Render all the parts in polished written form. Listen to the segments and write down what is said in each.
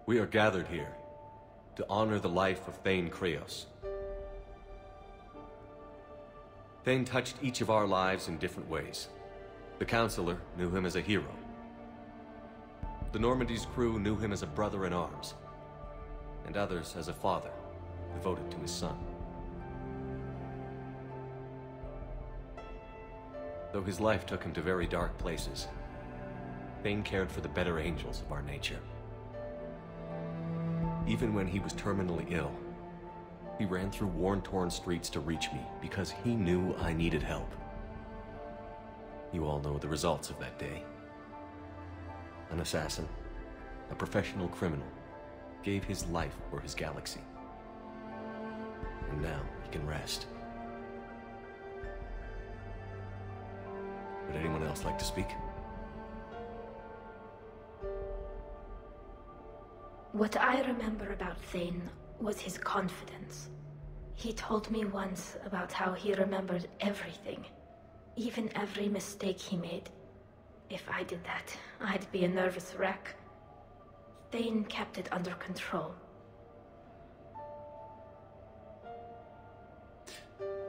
We are gathered here to honor the life of Théin Krios. Théin touched each of our lives in different ways. The Counselor knew him as a hero. The Normandy's crew knew him as a brother in arms, and others as a father devoted to his son. Though his life took him to very dark places, Théin cared for the better angels of our nature. Even when he was terminally ill, he ran through worn-torn streets to reach me because he knew I needed help. You all know the results of that day. An assassin, a professional criminal, gave his life for his galaxy. And now he can rest. Would anyone else like to speak? What I remember about Théin was his confidence. He told me once about how he remembered everything, even every mistake he made. If I did that, I'd be a nervous wreck. Théin kept it under control.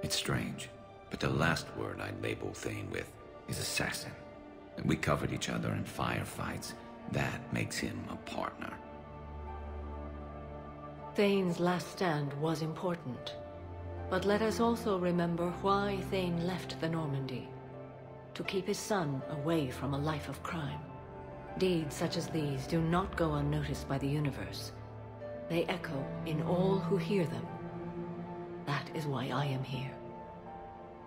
It's strange, but the last word I'd label Théin with is assassin. And we covered each other in firefights. That makes him a partner. Théin's last stand was important. But let us also remember why Théin left the Normandy. To keep his son away from a life of crime. Deeds such as these do not go unnoticed by the universe. They echo in all who hear them. That is why I am here.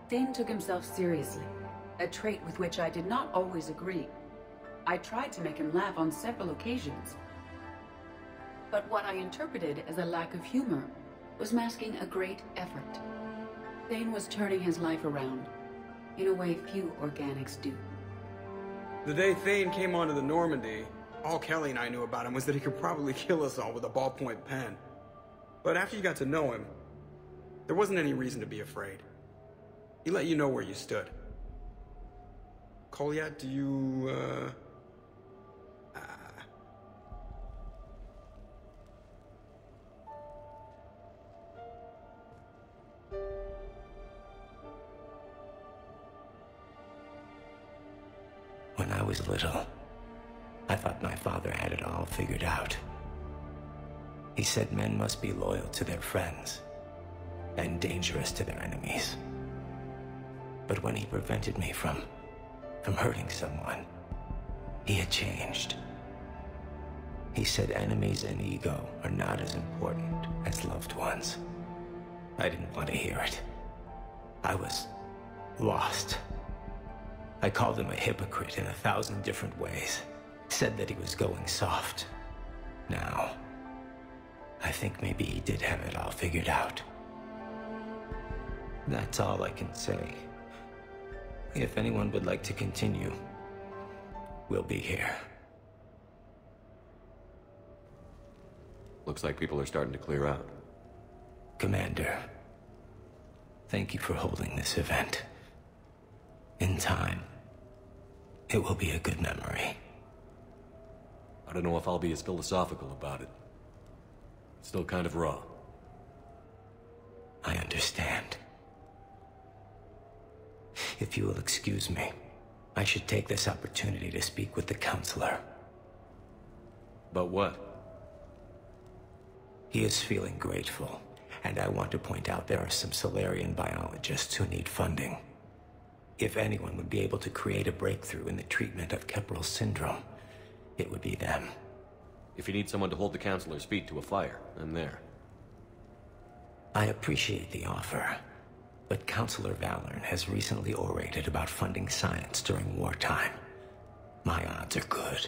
Théin took himself seriously, a trait with which I did not always agree. I tried to make him laugh on several occasions. But what I interpreted as a lack of humor was masking a great effort. Théin was turning his life around, in a way few organics do. The day Théin came onto the Normandy, all Kelly and I knew about him was that he could probably kill us all with a ballpoint pen. But after you got to know him, there wasn't any reason to be afraid. He let you know where you stood. Kolyat, do you, When I was little, I thought my father had it all figured out. He said men must be loyal to their friends and dangerous to their enemies. But when he prevented me from hurting someone, he had changed. He said enemies and ego are not as important as loved ones. I didn't want to hear it. I was lost. I called him a hypocrite in 1,000 different ways. Said that he was going soft. Now, I think maybe he did have it all figured out. That's all I can say. If anyone would like to continue, we'll be here. Looks like people are starting to clear out. Commander, thank you for holding this event. In time, it will be a good memory. I don't know if I'll be as philosophical about it. It's still kind of raw. I understand. If you will excuse me, I should take this opportunity to speak with the Counselor. About what? He is feeling grateful, and I want to point out there are some Solarian biologists who need funding. If anyone would be able to create a breakthrough in the treatment of Keppel's syndrome, it would be them. If you need someone to hold the Counselor's feet to a fire, I'm there. I appreciate the offer, but Counselor Valorn has recently orated about funding science during wartime. My odds are good.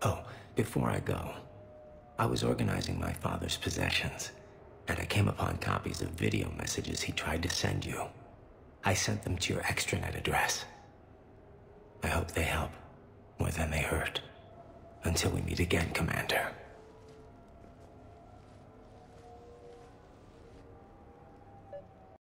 Oh, before I go, I was organizing my father's possessions, and I came upon copies of video messages he tried to send you. I sent them to your extranet address. I hope they help more than they hurt. Until we meet again, Commander.